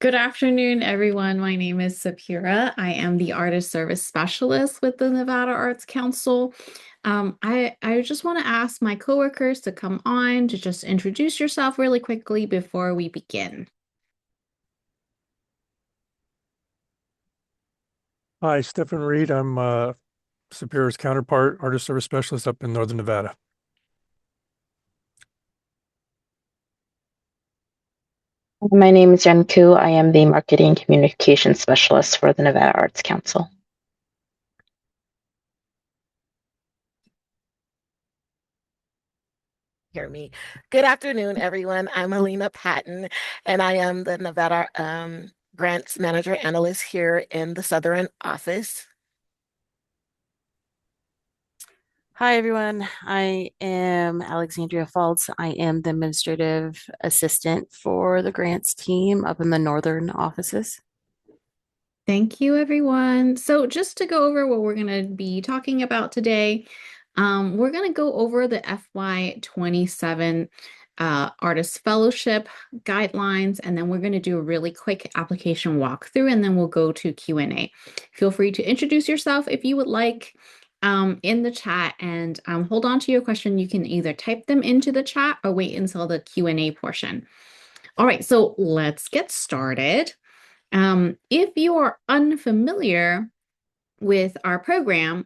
Good afternoon, everyone. My name is Sapira. I am the Artist Service Specialist with the Nevada Arts Council. I just want to ask my coworkers to come on to just introduce yourself really quickly before we begin. Hi, Stephen Reed. I'm Superior's counterpart, artist service specialist up in Northern Nevada. My name is Jen Ku. I am the Marketing Communication Specialist for the Nevada Arts Council. Hear me. Good afternoon, everyone. I'm Alina Patton, and I am the Nevada Grants Manager Analyst here in the Southern office. Hi, everyone. I am Alexandria Faltz. I am the administrative assistant for the grants team up in the northern offices. Thank you, everyone. So just to go over what we're going to be talking about today, we're going to go over the FY27 Artist Fellowship guidelines, and then we're going to do a really quick application walkthrough, and then we'll go to Q&A. Feel free to introduce yourself if you would like in the chat, and hold on to your question. You can either type them into the chat or wait until the Q&A portion. All right, so let's get started. If you are unfamiliar with our program,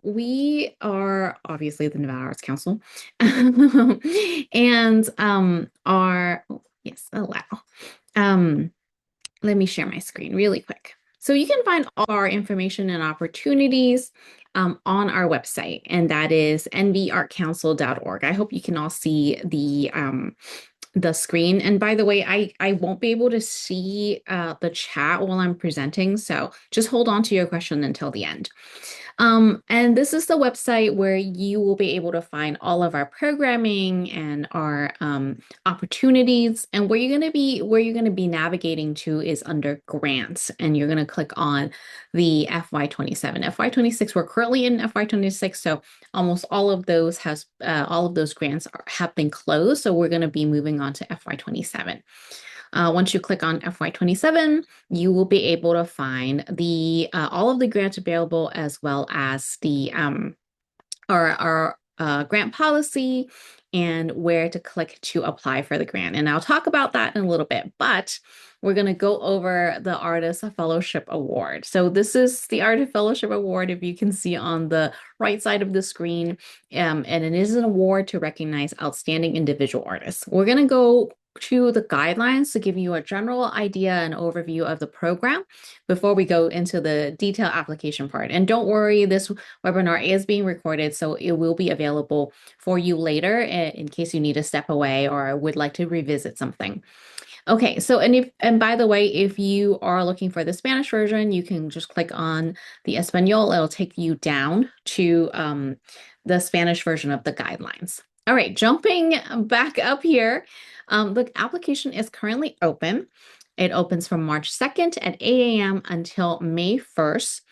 we are obviously the Nevada Arts Council, and yes, allow. Let me share my screen really quick. So you can find all our information and opportunities on our website, and that is nvartcouncil.org. I hope you can all see the screen. And by the way, I won't be able to see the chat while I'm presenting, so just hold on to your question until the end. And this is the website where you will be able to find all of our programming and our opportunities. And where you're going to be navigating to is under grants, and you're going to click on the FY27. FY26, we're currently in FY26, so almost all of those grants have been closed. So we're going to be moving on to FY27. Once you click on FY27, you will be able to find all of the grants available, as well as the our grant policy and where to click to apply for the grant. And I'll talk about that in a little bit, but we're going to go over the Artist Fellowship Award. So this is the Artist Fellowship Award, if you can see on the right side of the screen, and it is an award to recognize outstanding individual artists. We're going to go to the guidelines to give you a general idea and overview of the program before we go into the detailed application part. And don't worry, this webinar is being recorded, so it will be available for you later in case you need to step away or would like to revisit something. Okay, so and by the way, if you are looking for the Spanish version, you can just click on the Espanol. It'll take you down to the Spanish version of the guidelines. All right, jumping back up here, the application is currently open. It opens from March 2nd at 8 a.m. until May 1st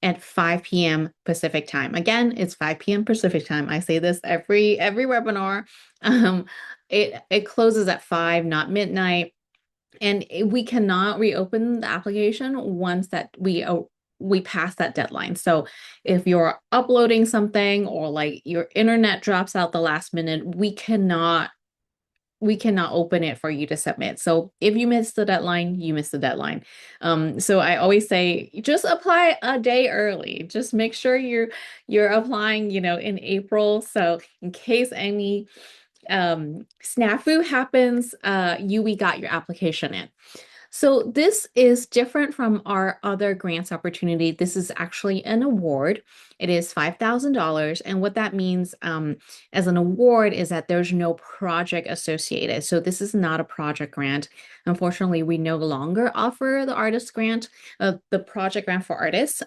at 5 p.m. Pacific time. Again, it's 5 p.m. Pacific time. I say this every webinar. It closes at 5, not midnight. And we cannot reopen the application once that we pass that deadline. So if you're uploading something or like your internet drops out the last minute, we cannot open it for you to submit. So if you miss the deadline, you miss the deadline. So I always say, just apply a day early. Just make sure you're applying, in April. So in case any snafu happens, we got your application in. So this is different from our other grants opportunity. This is actually an award. It is $5,000. And what that means as an award is that there's no project associated. So this is not a project grant. Unfortunately, we no longer offer the artist grant, the project grant for artists.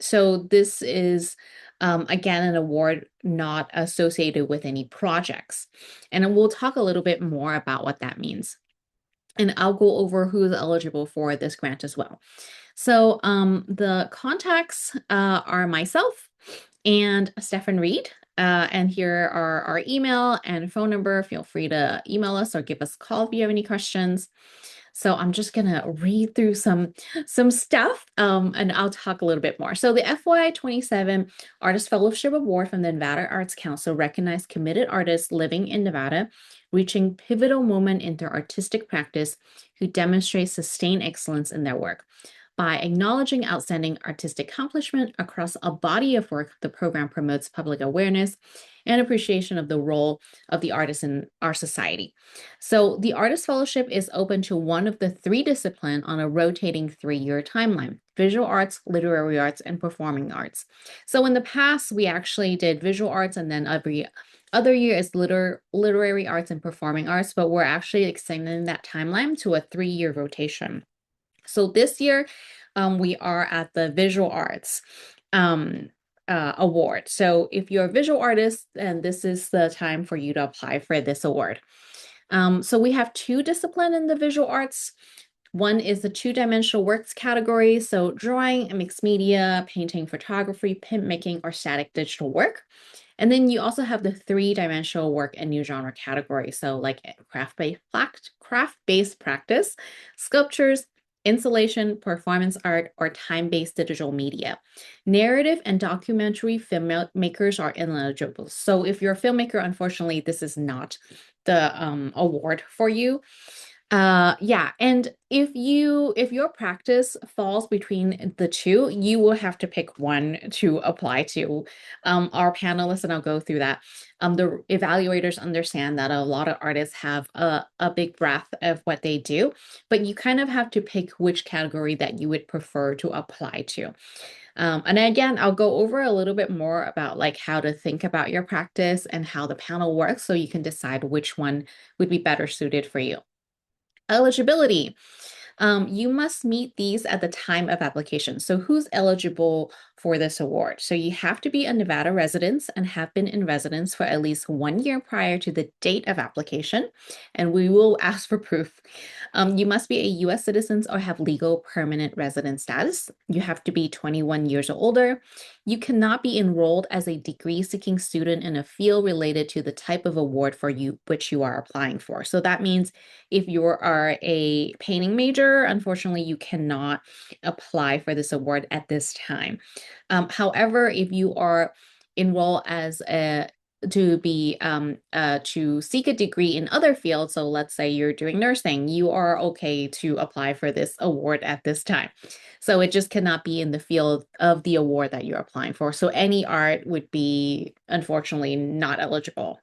So this is again, an award not associated with any projects. And we'll talk a little bit more about what that means. And I'll go over who's eligible for this grant as well. So the contacts are myself and Stephen Reed. And here are our email and phone number. Feel free to email us or give us a call if you have any questions. So I'm just gonna read through some stuff, and I'll talk a little bit more. So the FY27 Artist Fellowship Award from the Nevada Arts Council recognized committed artists living in Nevada, reaching pivotal moment in their artistic practice, who demonstrate sustained excellence in their work. By acknowledging outstanding artistic accomplishment across a body of work, the program promotes public awareness and appreciation of the role of the artist in our society. So the Artist Fellowship is open to one of the 3 disciplines on a rotating 3-year timeline: visual arts, literary arts, and performing arts. So in the past, we actually did visual arts, and then every other year is literary arts and performing arts, but we're actually extending that timeline to a 3-year rotation. So this year, we are at the visual arts award. So if you're a visual artist, then this is the time for you to apply for this award. So we have 2 disciplines in the visual arts. One is the 2-dimensional works category, so drawing, mixed media, painting, photography, printmaking, or static digital work. And then you also have the 3-dimensional work and new genre category, so like craft-based practice, sculptures, installation, performance art, or time-based digital media. Narrative and documentary filmmakers are ineligible. So if you're a filmmaker, unfortunately, this is not the award for you. Yeah, and if your practice falls between the 2, you will have to pick one to apply to. Our panelists, and I'll go through that. The evaluators understand that a lot of artists have a big breadth of what they do, but you kind of have to pick which category that you would prefer to apply to. And again, I'll go over a little bit more about like how to think about your practice and how the panel works, so you can decide which one would be better suited for you. Eligibility. You must meet these at the time of application. So who's eligible for this award? So you have to be a Nevada resident and have been in residence for at least 1 year prior to the date of application, and we will ask for proof. You must be a U.S. citizen or have legal permanent resident status. You have to be 21 years or older. You cannot be enrolled as a degree-seeking student in a field related to the type of award for you which you are applying for. So that means if you are a painting major, unfortunately, you cannot apply for this award at this time. However, if you are enrolled as a to seek a degree in other fields, so let's say you're doing nursing, you are okay to apply for this award at this time. So it just cannot be in the field of the award that you're applying for. So any art would be unfortunately not eligible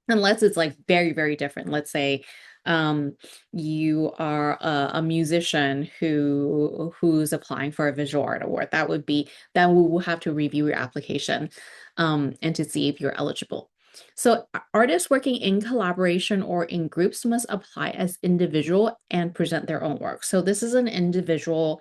unless it's like very, very different. Let's say you are a musician who's applying for a visual art award. That we will have to review your application and to see if you're eligible. So artists working in collaboration or in groups must apply as individual and present their own work. So this is an individual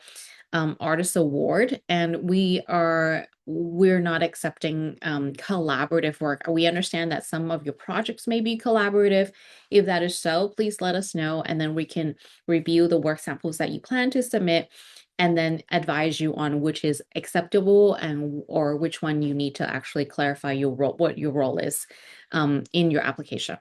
artist award, and we're not accepting collaborative work. We understand that some of your projects may be collaborative. If that is so, please let us know, and then we can review the work samples that you plan to submit and then advise you on which is acceptable and or which one you need to actually clarify your role, what your role is in your application.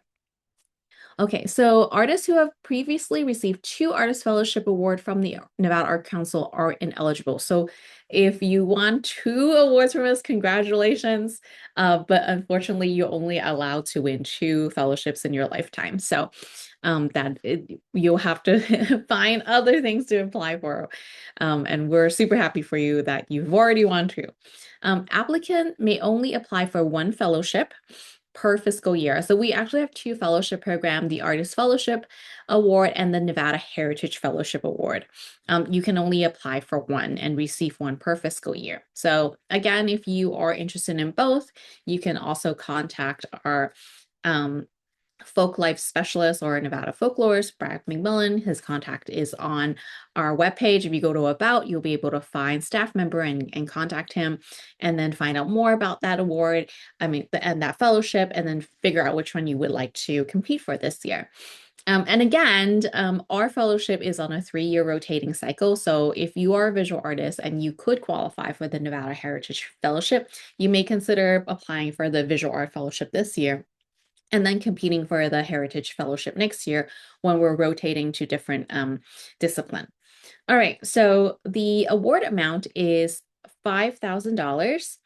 Okay, so artists who have previously received 2 Artist Fellowship Award from the Nevada Art Council are ineligible. So if you want 2 awards from us, congratulations. But unfortunately, you're only allowed to win 2 fellowships in your lifetime. So you'll have to find other things to apply for. And we're super happy for you that you've already won 2. Applicant may only apply for 1 fellowship per fiscal year. So we actually have 2 fellowship programs, the Artist Fellowship Award and the Nevada Heritage Fellowship Award. You can only apply for 1 and receive 1 per fiscal year. So again, if you are interested in both, you can also contact our folk life specialist or Nevada folklorist, Brad McMillan. His contact is on our webpage. If you go to About, you'll be able to find staff member and contact him and then find out more about that award, and that fellowship, and then figure out which one you would like to compete for this year. And again, our fellowship is on a 3-year rotating cycle. So if you are a visual artist and you could qualify for the Nevada Heritage Fellowship, you may consider applying for the Visual Art Fellowship this year. and then competing for the Heritage Fellowship next year when we're rotating to different discipline. All right, so the award amount is $5,000.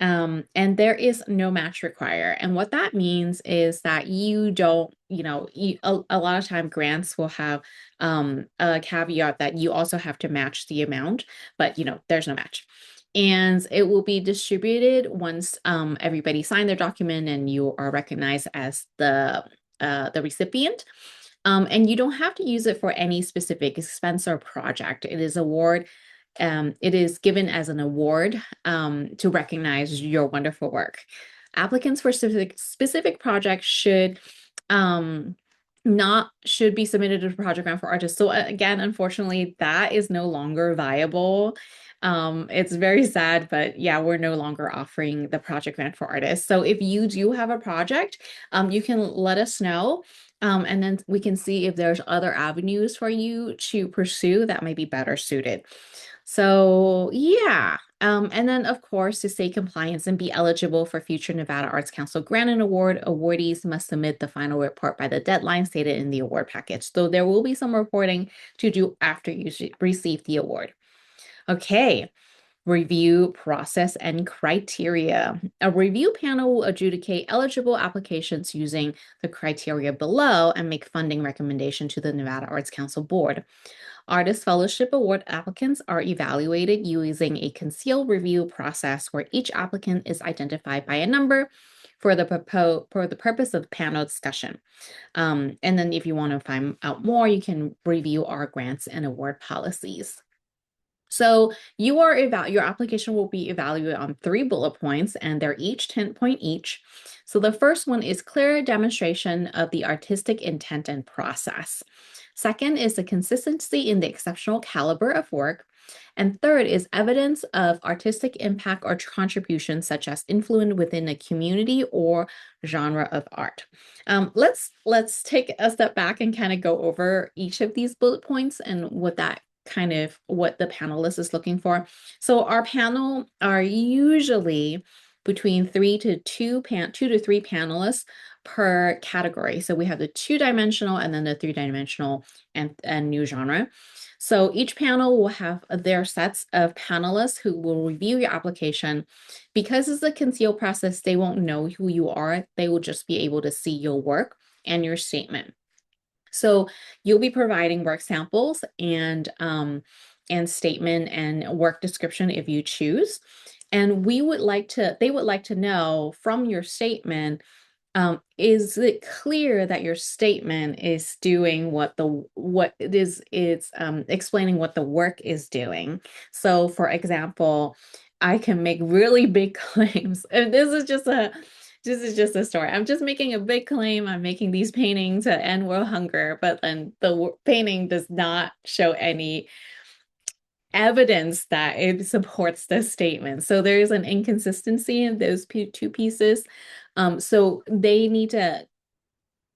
And there is no match required. And what that means is that you don't, a lot of time grants will have a caveat that you also have to match the amount, but there's no match. And it will be distributed once everybody signed their document and you are recognized as the recipient. And you don't have to use it for any specific expense or project. It is given as an award to recognize your wonderful work. Applicants for specific projects should be submitted to Project Grant for Artists. So again, unfortunately, that is no longer viable. It's very sad, but yeah, we're no longer offering the Project Grant for Artists. So if you do have a project, you can let us know. And then we can see if there's other avenues for you to pursue that may be better suited. So yeah, and then of course, to stay compliant and be eligible for future Nevada Arts Council grant and award, awardees must submit the final report by the deadline stated in the award package. So there will be some reporting to do after you receive the award. Okay. Review process and criteria. A review panel will adjudicate eligible applications using the criteria below and make funding recommendation to the Nevada Arts Council Board. Artist Fellowship Award applicants are evaluated using a concealed review process where each applicant is identified by a number for the purpose of panel discussion. And then if you want to find out more, you can review our grants and award policies. So your application will be evaluated on 3 bullet points, and they're each 10 point each. So the first one is clear demonstration of the artistic intent and process. Second is the consistency in the exceptional caliber of work. And third is evidence of artistic impact or contribution, such as influence within a community or genre of art. Let's take a step back and kind of go over each of these bullet points and what the panelist is looking for. So our panel are usually between 2 to 3 panelists per category. So we have the 2-dimensional and then the 3-dimensional and new genre. So each panel will have their sets of panelists who will review your application. Because it's a concealed process, they won't know who you are. They will just be able to see your work and your statement. So you'll be providing work samples and statement and work description if you choose. And they would like to know from your statement, is it clear that your statement is doing explaining what the work is doing? So for example, I can make really big claims. And this is just a story. I'm just making a big claim. I'm making these paintings to end world hunger, but then the painting does not show any evidence that it supports this statement. So there's an inconsistency in those 2 pieces. So they need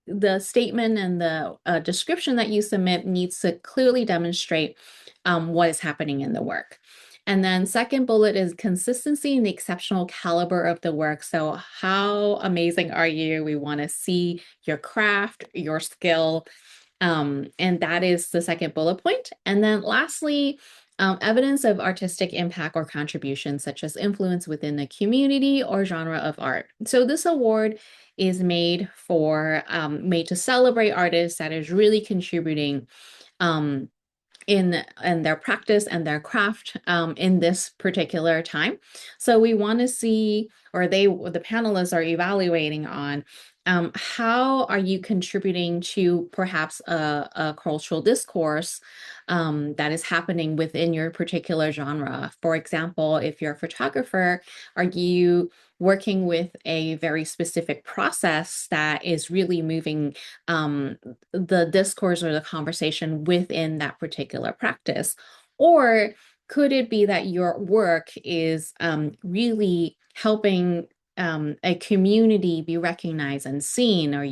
the statement and the description that you submit needs to clearly demonstrate what is happening in the work. And then second bullet is consistency in the exceptional caliber of the work. So how amazing are you? We want to see your craft, your skill. And that is the second bullet point. And then lastly, evidence of artistic impact or contribution, such as influence within the community or genre of art. So this award is made to celebrate artists that is really contributing in their practice and their craft in this particular time. So we want to see, or the panelists are evaluating on how are you contributing to perhaps a cultural discourse that is happening within your particular genre. For example, if you're a photographer, are you working with a very specific process that is really moving the discourse or the conversation within that particular practice? Or could it be that your work is really helping a community be recognized and seen? Or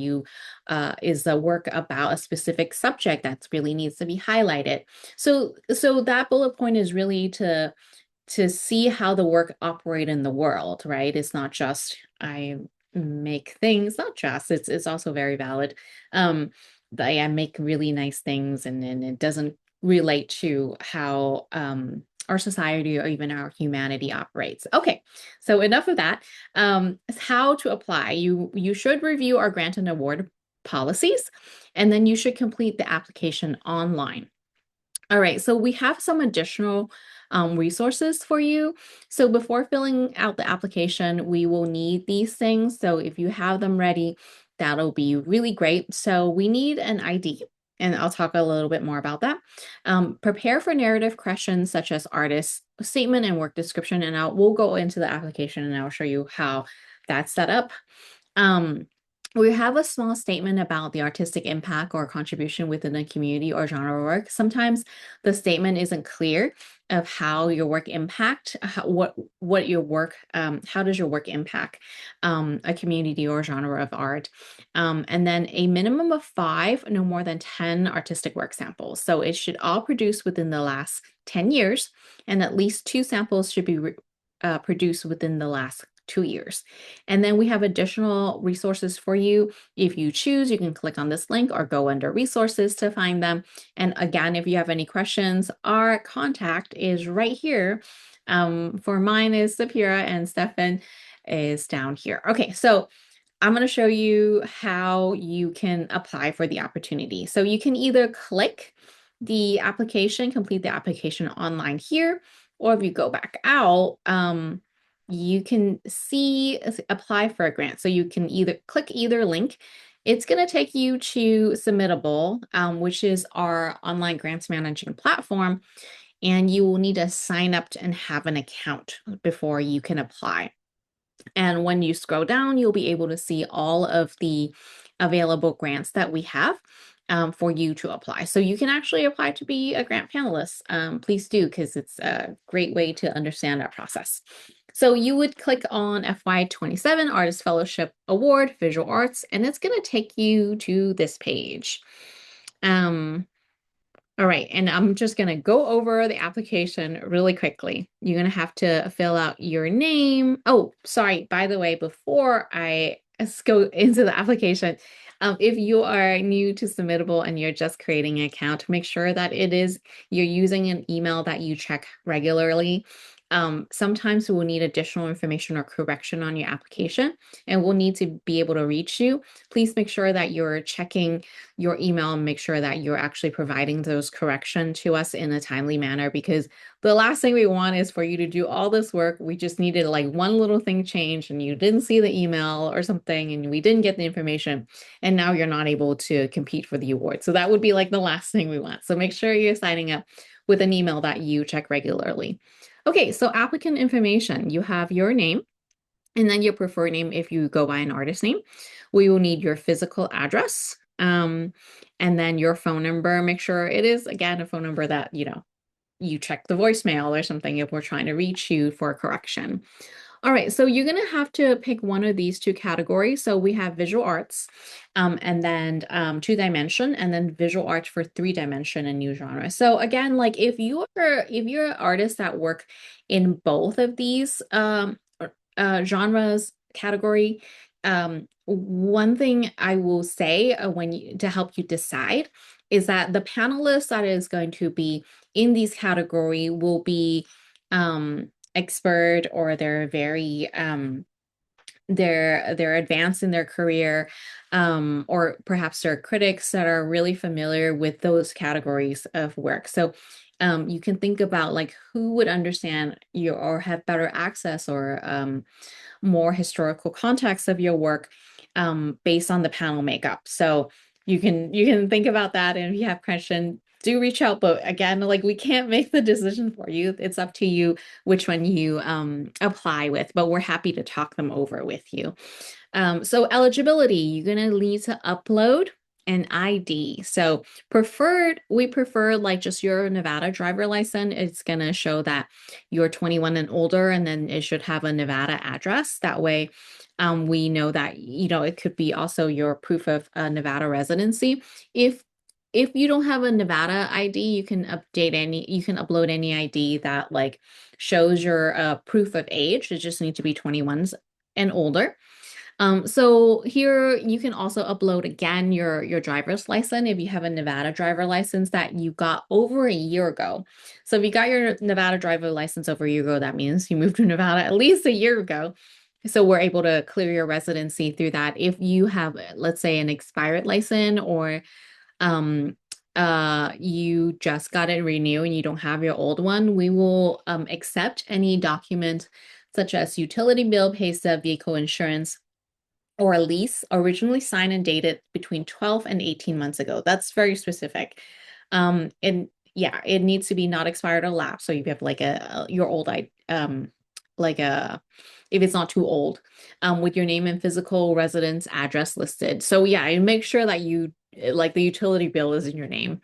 is the work about a specific subject that really needs to be highlighted? So that bullet point is really to see how the work operate in the world, right? It's not just make things, not just, it's also very valid. That I make really nice things and it doesn't relate to how our society or even our humanity operates. Okay, so enough of that. How to apply. You should review our grant and award policies, and then you should complete the application online. All right, so we have some additional resources for you. So before filling out the application, we will need these things. So if you have them ready, that'll be really great. So we need an ID, and I'll talk a little bit more about that. Prepare for narrative questions such as artist statement and work description, and we'll go into the application and I'll show you how that's set up. We have a small statement about the artistic impact or contribution within the community or genre work. Sometimes the statement isn't clear of how your work impact, what your work, how does your work impact a community or genre of art. And then a minimum of 5, no more than 10 artistic work samples. So it should all produce within the last 10 years, and at least 2 samples should be produced within the last 2 years. And then we have additional resources for you. If you choose, you can click on this link or go under resources to find them. And again, if you have any questions, our contact is right here. For mine is Sapira and Stefan is down here. Okay, so I'm going to show you how you can apply for the opportunity. So you can either click the application, complete the application online here, or if you go back out, you can see apply for a grant. So you can either click either link. It's going to take you to Submittable, which is our online grants managing platform. And you will need to sign up and have an account before you can apply. And when you scroll down, you'll be able to see all of the available grants that we have for you to apply. So you can actually apply to be a grant panelist. Please do, because it's a great way to understand our process. So you would click on FY27 Artist Fellowship Award, Visual Arts, and it's going to take you to this page. All right, and I'm just going to go over the application really quickly. You're going to have to fill out your name. Oh, sorry, by the way, before I go into the application, if you are new to Submittable and you're just creating an account, make sure that you're using an email that you check regularly. Sometimes we'll need additional information or correction on your application, and we'll need to be able to reach you. Please make sure that you're checking your email and make sure that you're actually providing those corrections to us in a timely manner, because the last thing we want is for you to do all this work. We just needed like one little thing changed and you didn't see the email or something and we didn't get the information, and now you're not able to compete for the award. So that would be like the last thing we want. So make sure you're signing up with an email that you check regularly. Okay, so applicant information, you have your name and then your preferred name if you go by an artist name. We will need your physical address and then your phone number. Make sure it is, again, a phone number that, you check the voicemail or something if we're trying to reach you for a correction. All right, so you're going to have to pick one of these 2 categories. So we have visual arts and then 2-dimension, and then visual arts for 3-dimension and new genre. So again, like if you're an artist that work in both of these genres category, one thing I will say to help you decide is that the panelist that is going to be in these category will be expert, or they're very they're advanced in their career, or perhaps they're critics that are really familiar with those categories of work. So you can think about like who would understand you or have better access or more historical context of your work based on the panel makeup. So you can think about that, and if you have questions, do reach out. But again, like we can't make the decision for you. It's up to you which one you apply with, but we're happy to talk them over with you. So eligibility, you're going to need to upload an ID. So we prefer like just your Nevada driver license. It's going to show that you're 21 and older, and then it should have a Nevada address. That way we know that, it could be also your proof of Nevada residency. If you don't have a Nevada ID, you can upload any ID that like shows your proof of age. It just needs to be 21 and older. So here you can also upload again your driver's license if you have a Nevada driver license that you got over a year ago. So if you got your Nevada driver license over a year ago, that means you moved to Nevada at least a year ago. So we're able to clear your residency through that. If you have, let's say, an expired license or um you just got it renewed and you don't have your old one, we will accept any document such as utility bill, pay stub, vehicle insurance, or a lease originally signed and dated between 12 and 18 months ago. That's very specific. And yeah, it needs to be not expired or lapsed. So you have like your old like a if it's not too old, with your name and physical residence address listed. So yeah, and make sure that you like the utility bill is in your name.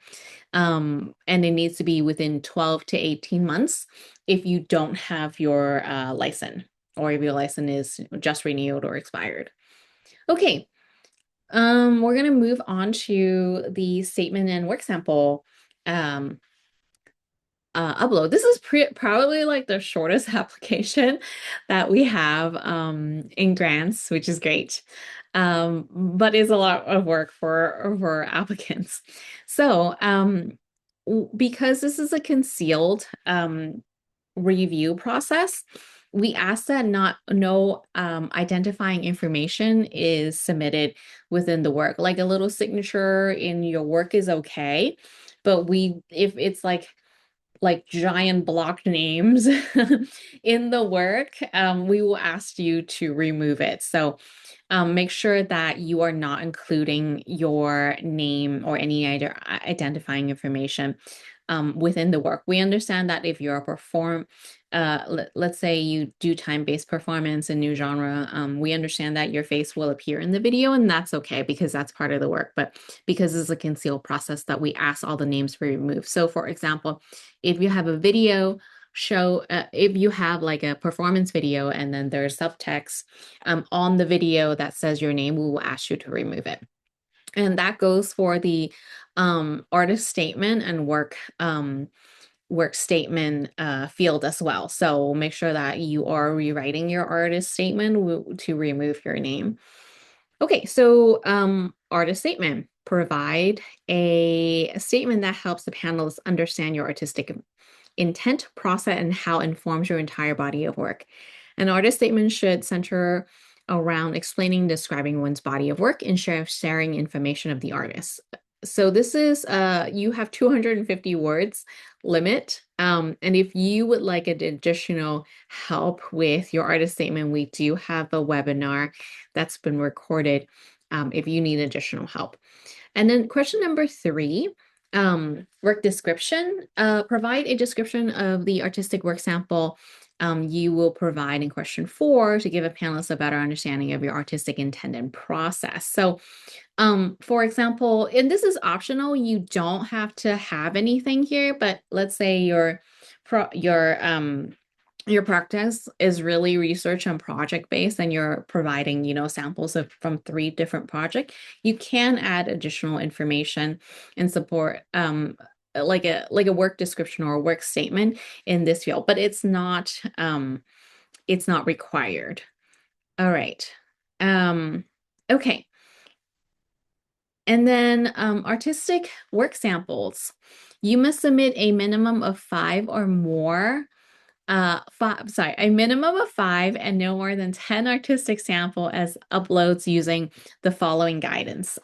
And it needs to be within 12 to 18 months if you don't have your license, or if your license is just renewed or expired. Okay, we're gonna move on to the statement and work sample upload. This is probably like the shortest application that we have in grants, which is great. But is a lot of work for applicants. So because this is a concealed review process, we ask that no identifying information is submitted within the work. Like a little signature in your work is okay, but if it's like giant block names in the work, we will ask you to remove it. So make sure that you are not including your name or any identifying information within the work. We understand that if you're let's say you do time-based performance in new genre, we understand that your face will appear in the video, and that's okay because that's part of the work. But because it's a concealed process, that we ask all the names to be removed. So for example, if you have a video show, if you have like a performance video and then there's subtext on the video that says your name, we will ask you to remove it. And that goes for the artist statement and work statement field as well. So make sure that you are rewriting your artist statement to remove your name. Okay, so artist statement. Provide a statement that helps the panelists understand your artistic intent, process, and how it informs your entire body of work. An artist statement should center around explaining, describing one's body of work and sharing information of the artist. So this is you have 250 words limit. And if you would like an additional help with your artist statement, we do have a webinar that's been recorded if you need additional help. And then question number 3, work description. Provide a description of the artistic work sample you will provide in question 4 to give a panelist a better understanding of your artistic intent and process. So for example, and this is optional, you don't have to have anything here, but let's say your practice is really research and project based and you're providing, samples from 3 different projects, you can add additional information and support like a work description or a work statement in this field, but it's not required. All right. Okay. And then artistic work samples. You must submit a minimum of 5 or more, a minimum of 5 and no more than 10 artistic sample as uploads using the following guidance.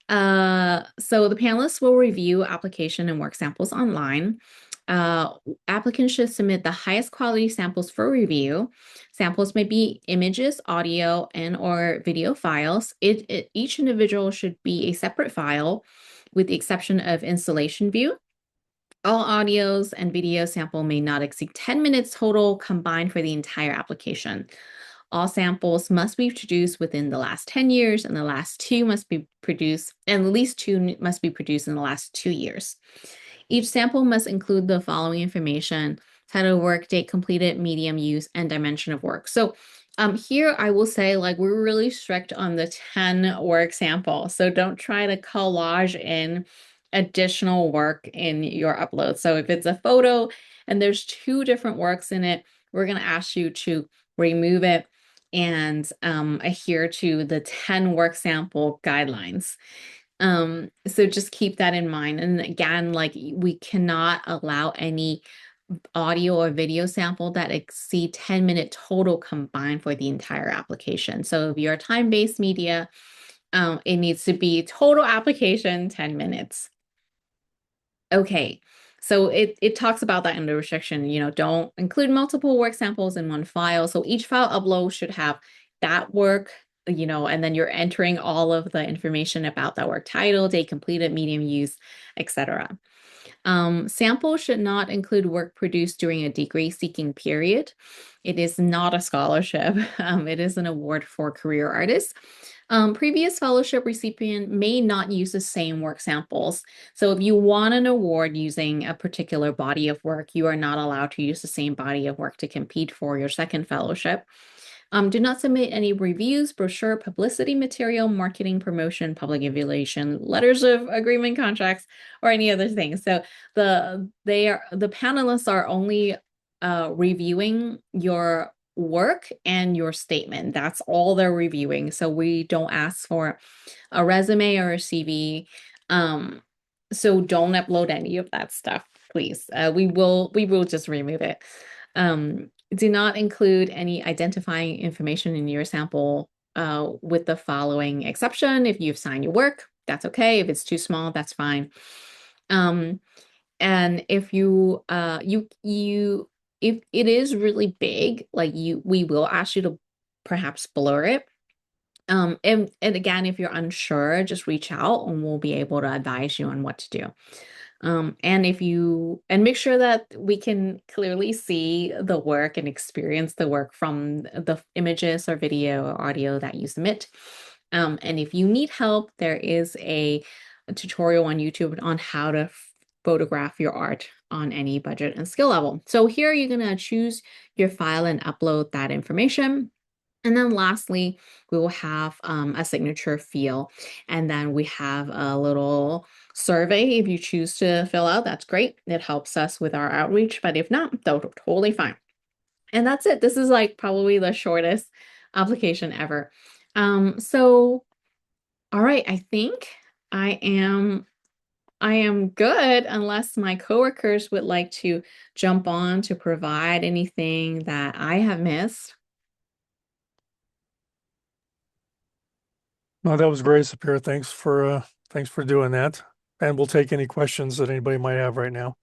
So the panelists will review application and work samples online. Applicants should submit the highest quality samples for review. Samples may be images, audio, and or video files. Each individual should be a separate file with the exception of installation view. All audios and video sample may not exceed 10 minutes total combined for the entire application. All samples must be produced within the last 10 years, and the last 2 must be produced, and at least 2 must be produced in the last 2 years. Each sample must include the following information: title of work, date completed, medium used, and dimension of work. So here I will say, like, we're really strict on the 10 work sample. So don't try to collage in additional work in your upload. So if it's a photo and there's 2 different works in it, we're going to ask you to remove it and adhere to the 10 work sample guidelines. So just keep that in mind. And again, like we cannot allow any audio or video sample that exceed 10-minute total combined for the entire application. So if you're time-based media, it needs to be total application 10 minutes. Okay, so it talks about that in the restriction, don't include multiple work samples in one file. So each file upload should have that work, and then you're entering all of the information about that work: title, date completed, medium use, etc. Samples should not include work produced during a degree seeking period. It is not a scholarship. It is an award for career artists. Previous fellowship recipient may not use the same work samples. So if you want an award using a particular body of work, you are not allowed to use the same body of work to compete for your second fellowship. Do not submit any reviews, brochure, publicity material, marketing, promotion, public evaluation, letters of agreement, contracts, or any other thing. So the panelists are only reviewing your work and your statement. That's all they're reviewing. So we don't ask for a resume or a CV. So don't upload any of that stuff, please. We will just remove it. Do not include any identifying information in your sample with the following exception. If you've signed your work, that's okay. If it's too small, that's fine. And if if it is really big, we will ask you to perhaps blur it. And again, if you're unsure, just reach out and we'll be able to advise you on what to do. And make sure that we can clearly see the work and experience the work from the images or video or audio that you submit. And if you need help, there is a tutorial on YouTube on how to photograph your art on any budget and skill level. So here you're going to choose your file and upload that information. And then lastly, we will have a signature field. And then we have a little survey. If you choose to fill out, that's great. It helps us with our outreach. But if not, totally fine. And that's it. This is like probably the shortest application ever. So, all right, I think I am good unless my coworkers would like to jump on to provide anything that I have missed. No, that was great, Sapir. Thanks for doing that. And we'll take any questions that anybody might have right now.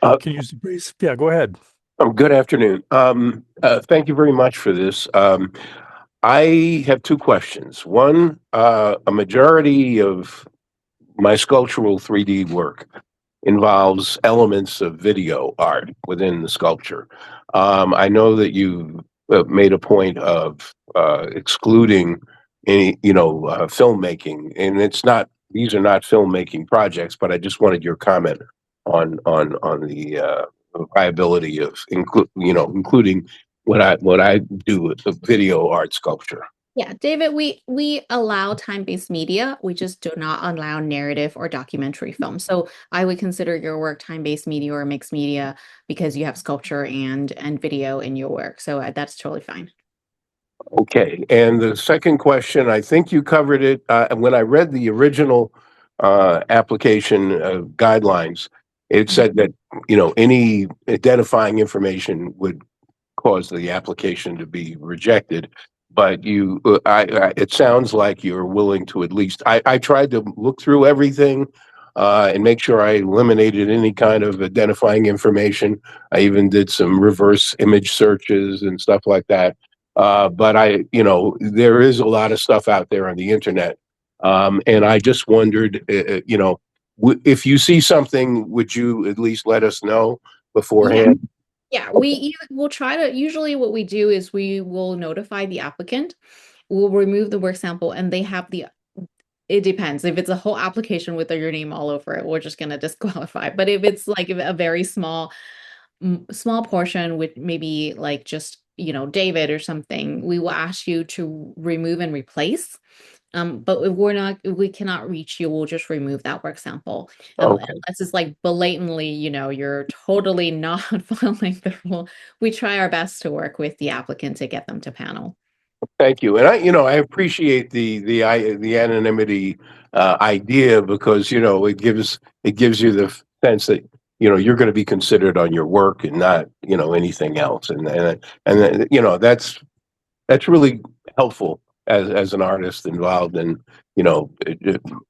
Can you use the breeze? Yeah, go ahead. Good afternoon. Thank you very much for this. I have two questions. One, a majority of my sculptural 3D work involves elements of video art within the sculpture. I know that you made a point of excluding any, filmmaking, and these are not filmmaking projects, but I just wanted your comment on the viability of including what I do with the video art sculpture. Yeah, David, we allow time-based media. We just do not allow narrative or documentary film. So I would consider your work time-based media or mixed media because you have sculpture and video in your work. So that's totally fine. Okay, and the second question, I think you covered it when I read the original application guidelines. It said that any identifying information would cause the application to be rejected. But it sounds like you're willing to at least. I tried to look through everything and make sure I eliminated any kind of identifying information. I even did some reverse image searches and stuff like that. But there is a lot of stuff out there on the internet, and I just wondered, if you see something, would you at least let us know beforehand? Yeah, we will try to. Usually, what we do is we will notify the applicant. We'll remove the work sample, and they have the. It depends. If it's a whole application with your name all over it, we're just going to disqualify. But if it's like a very small portion with maybe like just David or something, we will ask you to remove and replace. But if we cannot reach you, we'll just remove that work sample. Okay. Unless it's like blatantly, you're totally not following the rule. We try our best to work with the applicant to get them to panel. Thank you. And I appreciate the anonymity idea because, it gives you the sense that, you're going to be considered on your work and not, anything else. And that's really helpful as an artist involved in,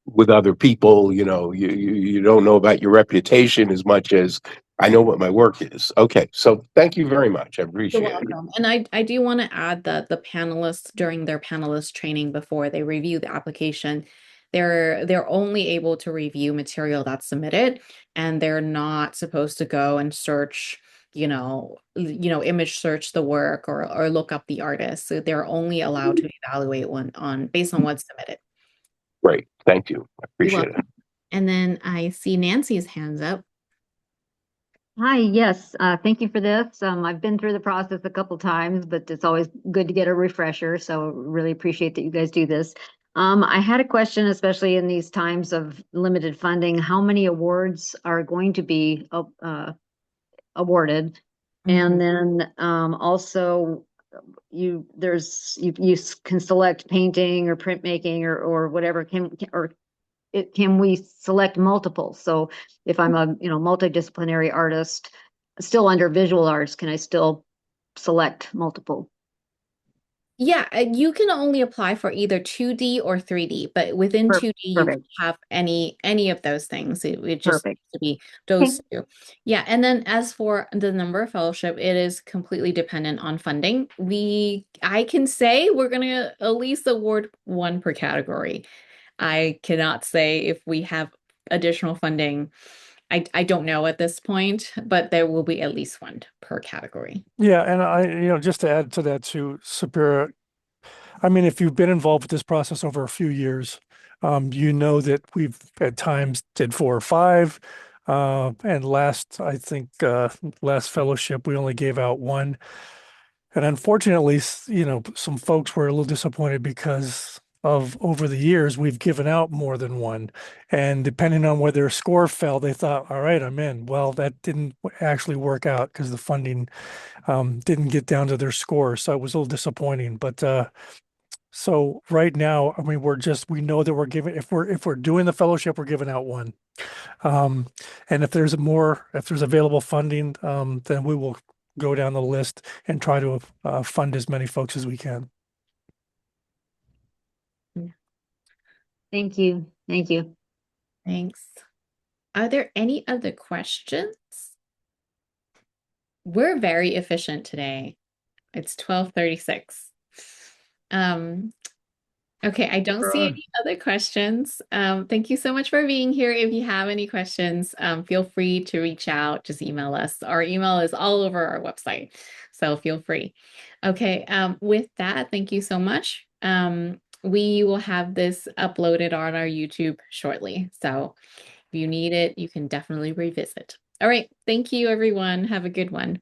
with other people, you don't know about your reputation as much as I know what my work is. Okay. So thank you very much. I You're appreciate it. welcome. And I do want to add that the panelists during their panelist training before they review the application, they're only able to review material that's submitted, and they're not supposed to go and search, image search the work or look up the artist. So they're only allowed to evaluate based on what's submitted. Great. Thank you. I You're appreciate it. welcome. And then I see Nancy's hands up. Hi, yes, thank you for this. I've been through the process a couple times, but it's always good to get a refresher. So really appreciate that you guys do this. I had a question, especially in these times of limited funding, how many awards are going to be awarded? And then also you can select painting or printmaking or whatever can we select multiple? So if I'm a multidisciplinary artist, still under visual arts, can I still select multiple? Yeah, you can only apply for either 2D or 3D, but within 2D you can Perfect. have any of those things. It just Perfect. needs to be Okay. those two. Yeah, and then as for the number of fellowship, it is completely dependent on funding. I can say we're gonna at least award one per category. I cannot say if we have additional funding. I don't know at this point, but there will be at least one per category. Yeah, and just to add to that too, Superior, I mean, if you've been involved with this process over a few years, you know that we've at times did 4 or 5. And I think, last fellowship, we only gave out 1. And unfortunately, some folks were a little disappointed because of over the years, we've given out more than 1. And depending on where their score fell, they thought, all right, I'm in. Well, that didn't actually work out because the funding didn't get down to their score. So it was a little disappointing. But so right now, I mean, we know that we're giving, if we're doing the fellowship, we're giving out 1. And if there's available funding, then we will go down the list and try to fund as many folks as we can. Thank you. Thank you. Thanks. Are there any other questions? We're very efficient today. It's 12:36. Okay, I don't see any other questions. Thank you so much for being here. If you have any questions, feel free to reach out, just email us. Our email is all over our website, so feel free. Okay, with that, thank you so much. We will have this uploaded on our YouTube shortly. So if you need it, you can definitely revisit. All right, thank you, everyone. Have a good one.